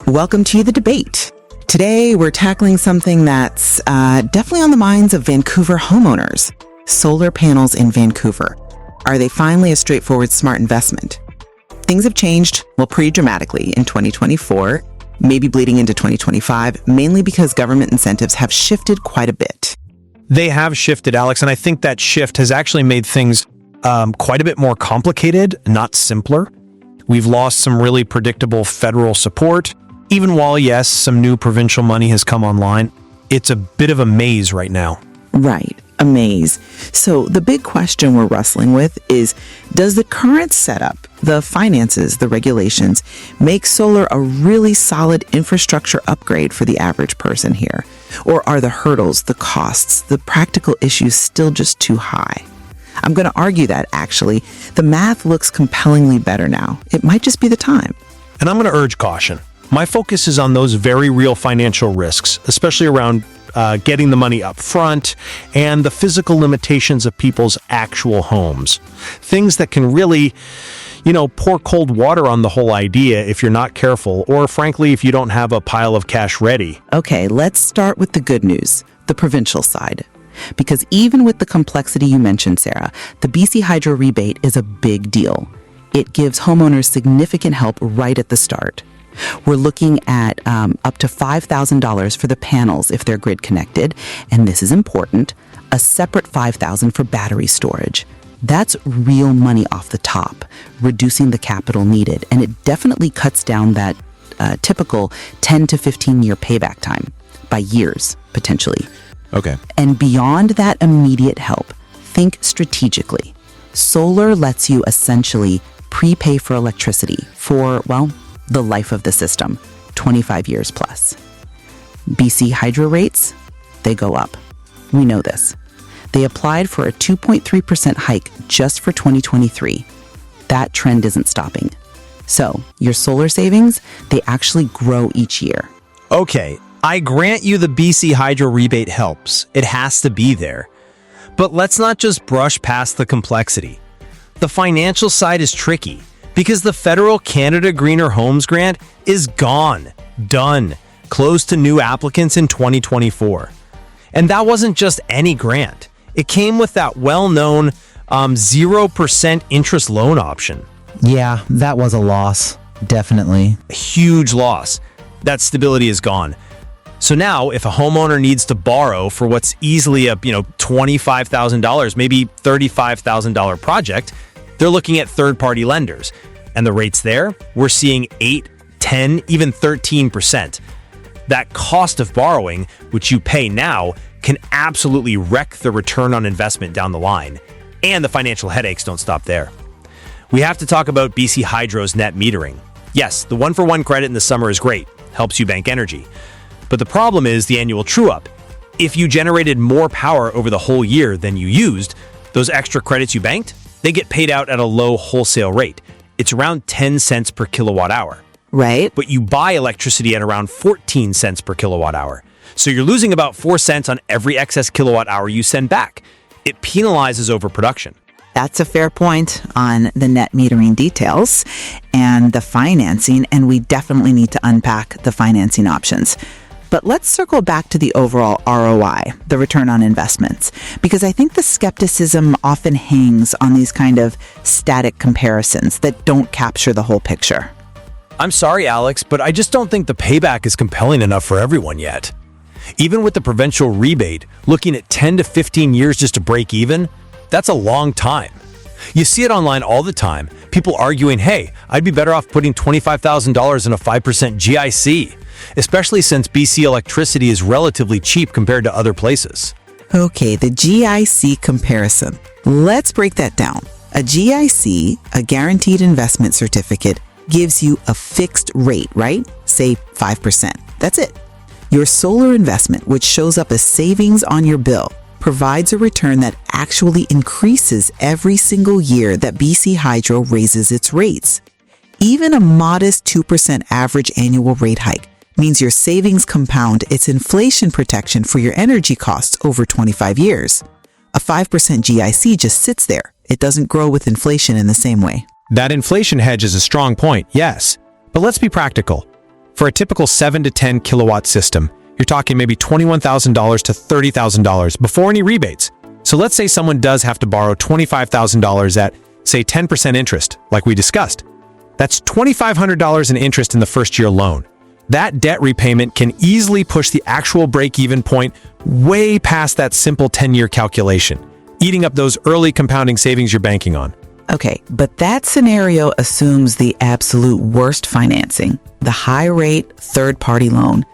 Welcome to the debate. Today, we're tackling something that's definitely on the minds of Vancouver homeowners. Solar panels in Vancouver. Are they finally a straightforward, smart investment? Things have changed, pretty dramatically in 2024, maybe bleeding into 2025, mainly because government incentives have shifted quite a bit. They have shifted, Alex, and I think that shift has actually made things quite a bit more complicated, not simpler. We've lost some really predictable federal support. Even while, yes, some new provincial money has come online, it's a bit of a maze right now. Right, a maze. So the big question we're wrestling with is, does the current setup, the finances, the regulations, make solar a really solid infrastructure upgrade for the average person here? Or are the hurdles, the costs, the practical issues still just too high? I'm going to argue that, actually, the math looks compellingly better now. It might just be the time. And I'm going to urge caution. My focus is on those very real financial risks, especially around getting the money up front and the physical limitations of people's actual homes. Things that can really, pour cold water on the whole idea if you're not careful, or frankly, if you don't have a pile of cash ready. Okay, let's start with the good news, the provincial side. Because even with the complexity you mentioned, Sarah, the BC Hydro rebate is a big deal. It gives homeowners significant help right at the start. We're looking at up to $5,000 for the panels if they're grid connected, and this is important, a separate $5,000 for battery storage. That's real money off the top, reducing the capital needed, and it definitely cuts down that typical 10 to 15-year payback time by years, potentially. Okay. And beyond that immediate help, think strategically. Solar lets you essentially prepay for electricity for, the life of the system, 25 years plus. BC Hydro rates, they go up. We know this. They applied for a 2.3% hike just for 2023. That trend isn't stopping. So your solar savings, they actually grow each year. Okay, I grant you the BC Hydro rebate helps. It has to be there. But let's not just brush past the complexity. The financial side is tricky, because the federal Canada Greener Homes grant is gone, done, closed to new applicants in 2024. And that wasn't just any grant. It came with that well-known 0% interest loan option. Yeah, that was a loss. Definitely. A huge loss. That stability is gone. So now, if a homeowner needs to borrow for what's easily a $25,000, maybe $35,000 project, they're looking at third-party lenders. And the rates there, we're seeing 8, 10, even 13%. That cost of borrowing, which you pay now, can absolutely wreck the return on investment down the line. And the financial headaches don't stop there. We have to talk about BC Hydro's net metering. Yes, the one-for-one credit in the summer is great, helps you bank energy. But the problem is the annual true-up. If you generated more power over the whole year than you used, those extra credits you banked, they get paid out at a low wholesale rate. It's around 10 cents per kilowatt hour. Right. But you buy electricity at around 14 cents per kilowatt hour. So you're losing about 4 cents on every excess kilowatt hour you send back. It penalizes overproduction. That's a fair point on the net metering details and the financing, and we definitely need to unpack the financing options. But let's circle back to the overall ROI, the return on investments, because I think the skepticism often hangs on these kind of static comparisons that don't capture the whole picture. I'm sorry, Alex, but I just don't think the payback is compelling enough for everyone yet. Even with the provincial rebate, looking at 10 to 15 years just to break even, that's a long time. You see it online all the time, people arguing, hey, I'd be better off putting $25,000 in a 5% GIC. Especially since BC electricity is relatively cheap compared to other places. Okay, the GIC comparison. Let's break that down. A GIC, a guaranteed investment certificate, gives you a fixed rate, right? Say 5%. That's it. Your solar investment, which shows up as savings on your bill, provides a return that actually increases every single year that BC Hydro raises its rates. Even a modest 2% average annual rate hike means your savings compound its inflation protection for your energy costs over 25 years. A 5% GIC just sits there. It doesn't grow with inflation in the same way. That inflation hedge is a strong point, yes. But let's be practical. For a typical 7 to 10 kilowatt system, you're talking maybe $21,000 to $30,000 before any rebates. So let's say someone does have to borrow $25,000 at, say, 10% interest, like we discussed. That's $2,500 in interest in the first year loan. That debt repayment can easily push the actual break-even point way past that simple 10-year calculation, eating up those early compounding savings you're banking on. Okay, but that scenario assumes the absolute worst financing, the high-rate third-party loan.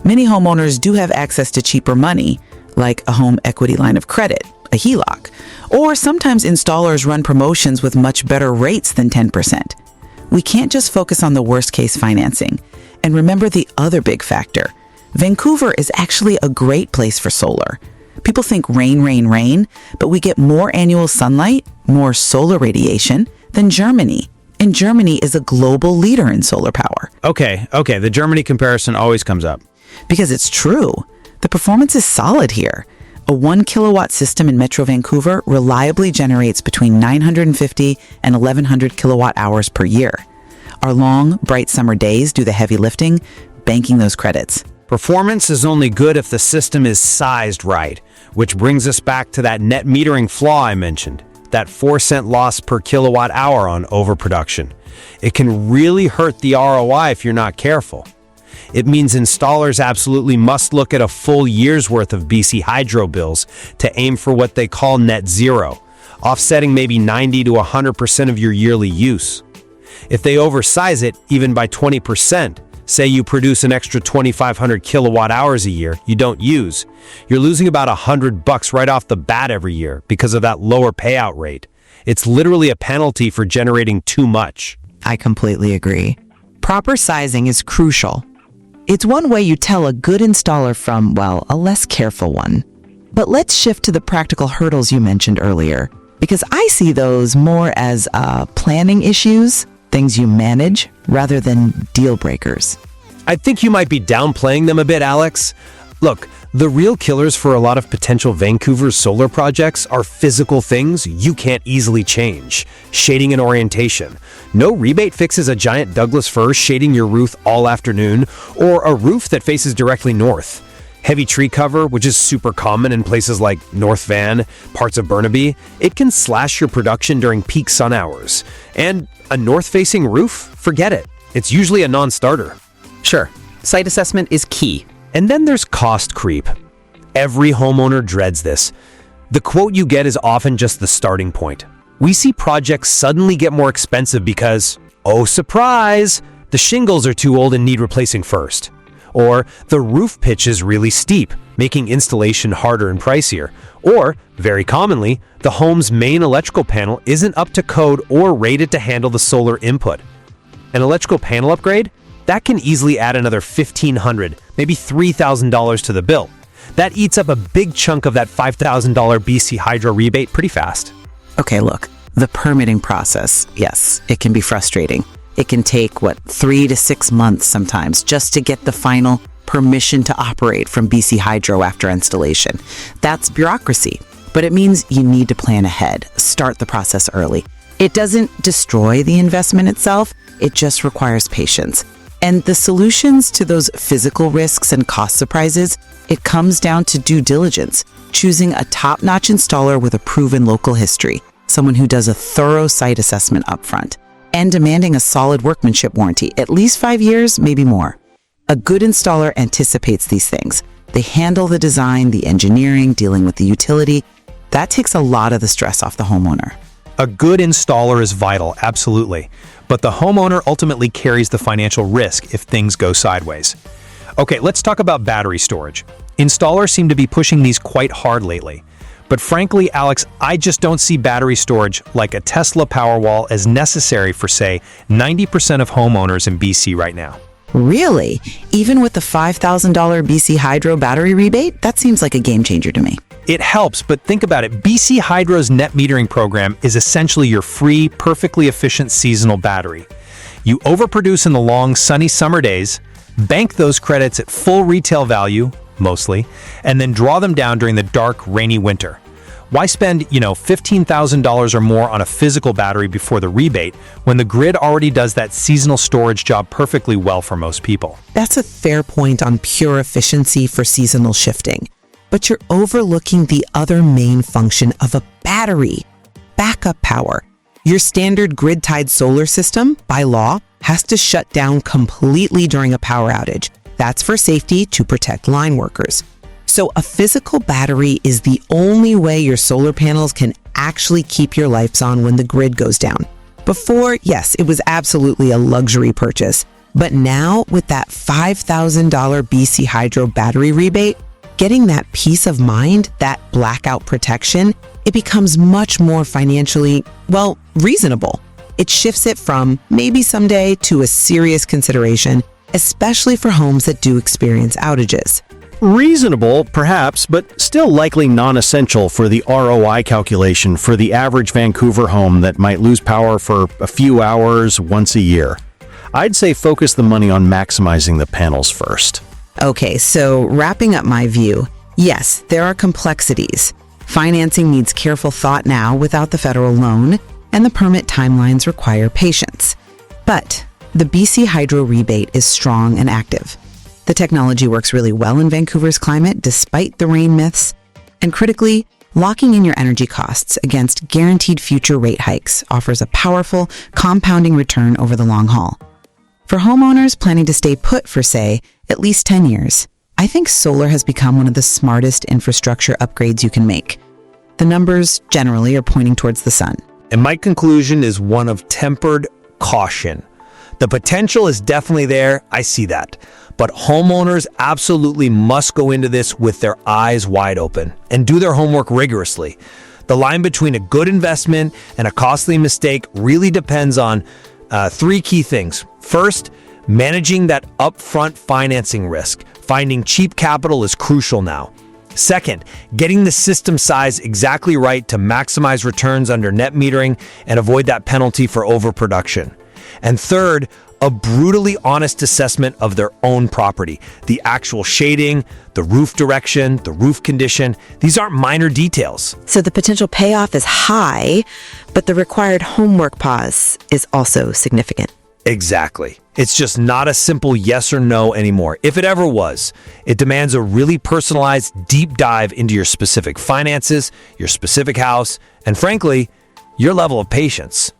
Many homeowners do have access to cheaper money, like a home equity line of credit, a HELOC, or sometimes installers run promotions with much better rates than 10%. We can't just focus on the worst-case financing. And remember the other big factor. Vancouver is actually a great place for solar. People think rain, rain, rain, but we get more annual sunlight, more solar radiation than Germany. And Germany is a global leader in solar power. Okay, the Germany comparison always comes up. Because it's true. The performance is solid here. A 1 kilowatt system in Metro Vancouver reliably generates between 950 and 1,100 kilowatt hours per year. Our long, bright summer days do the heavy lifting, banking those credits. Performance is only good if the system is sized right, which brings us back to that net metering flaw I mentioned, that 4-cent loss per kilowatt hour on overproduction. It can really hurt the ROI if you're not careful. It means installers absolutely must look at a full year's worth of BC Hydro bills to aim for what they call net zero, offsetting maybe 90 to 100% of your yearly use. If they oversize it, even by 20%, say you produce an extra 2,500 kilowatt hours a year you don't use, you're losing about $100 right off the bat every year because of that lower payout rate. It's literally a penalty for generating too much. I completely agree. Proper sizing is crucial. It's one way you tell a good installer from, well, a less careful one. But let's shift to the practical hurdles you mentioned earlier, because I see those more as planning issues, things you manage, rather than deal breakers. I think you might be downplaying them a bit, Alex. Look, the real killers for a lot of potential Vancouver solar projects are physical things you can't easily change. Shading and orientation. No rebate fixes a giant Douglas fir shading your roof all afternoon, or a roof that faces directly north. Heavy tree cover, which is super common in places like North Van, parts of Burnaby, it can slash your production during peak sun hours. And a north-facing roof? Forget it. It's usually a non-starter. Sure, site assessment is key. And then there's cost creep. Every homeowner dreads this. The quote you get is often just the starting point. We see projects suddenly get more expensive because, oh surprise, the shingles are too old and need replacing first. Or the roof pitch is really steep, making installation harder and pricier. Or, very commonly, the home's main electrical panel isn't up to code or rated to handle the solar input. An electrical panel upgrade? That can easily add another $1,500, maybe $3,000 to the bill. That eats up a big chunk of that $5,000 BC Hydro rebate pretty fast. Okay, look, the permitting process, yes, it can be frustrating. It can take, 3 to 6 months sometimes just to get the final permission to operate from BC Hydro after installation. That's bureaucracy, but it means you need to plan ahead, start the process early. It doesn't destroy the investment itself, it just requires patience. And the solutions to those physical risks and cost surprises, it comes down to due diligence, choosing a top-notch installer with a proven local history, someone who does a thorough site assessment upfront, and demanding a solid workmanship warranty, at least 5 years, maybe more. A good installer anticipates these things. They handle the design, the engineering, dealing with the utility. That takes a lot of the stress off the homeowner. A good installer is vital, absolutely. But the homeowner ultimately carries the financial risk if things go sideways. Okay, let's talk about battery storage. Installers seem to be pushing these quite hard lately. But frankly, Alex, I just don't see battery storage like a Tesla Powerwall as necessary for, say, 90% of homeowners in BC right now. Really? Even with the $5,000 BC Hydro battery rebate? That seems like a game changer to me. It helps, but think about it. BC Hydro's net metering program is essentially your free, perfectly efficient seasonal battery. You overproduce in the long, sunny summer days, bank those credits at full retail value, mostly, and then draw them down during the dark, rainy winter. Why spend, $15,000 or more on a physical battery before the rebate when the grid already does that seasonal storage job perfectly well for most people? That's a fair point on pure efficiency for seasonal shifting. But you're overlooking the other main function of a battery: backup power. Your standard grid-tied solar system, by law, has to shut down completely during a power outage. That's for safety to protect line workers. So a physical battery is the only way your solar panels can actually keep your lights on when the grid goes down. Before, yes, it was absolutely a luxury purchase. But now, with that $5,000 BC Hydro battery rebate, getting that peace of mind, that blackout protection, it becomes much more financially, reasonable. It shifts it from maybe someday to a serious consideration, especially for homes that do experience outages. Reasonable, perhaps, but still likely non-essential for the ROI calculation for the average Vancouver home that might lose power for a few hours once a year. I'd say focus the money on maximizing the panels first. Okay, so wrapping up my view, yes, there are complexities. Financing needs careful thought now without the federal loan, and the permit timelines require patience. But the BC Hydro rebate is strong and active. The technology works really well in Vancouver's climate despite the rain myths. And critically, locking in your energy costs against guaranteed future rate hikes offers a powerful, compounding return over the long haul. For homeowners planning to stay put for, say, at least 10 years, I think solar has become one of the smartest infrastructure upgrades you can make. The numbers generally are pointing towards the sun. And my conclusion is one of tempered caution. The potential is definitely there, I see that. But homeowners absolutely must go into this with their eyes wide open and do their homework rigorously. The line between a good investment and a costly mistake really depends on three key things. First, managing that upfront financing risk. Finding cheap capital is crucial now. Second, getting the system size exactly right to maximize returns under net metering and avoid that penalty for overproduction. And third, a brutally honest assessment of their own property. The actual shading, the roof direction, the roof condition, these aren't minor details. So the potential payoff is high, but the required homework pause is also significant. Exactly. It's just not a simple yes or no anymore. If it ever was, it demands a really personalized deep dive into your specific finances, your specific house, and frankly, your level of patience.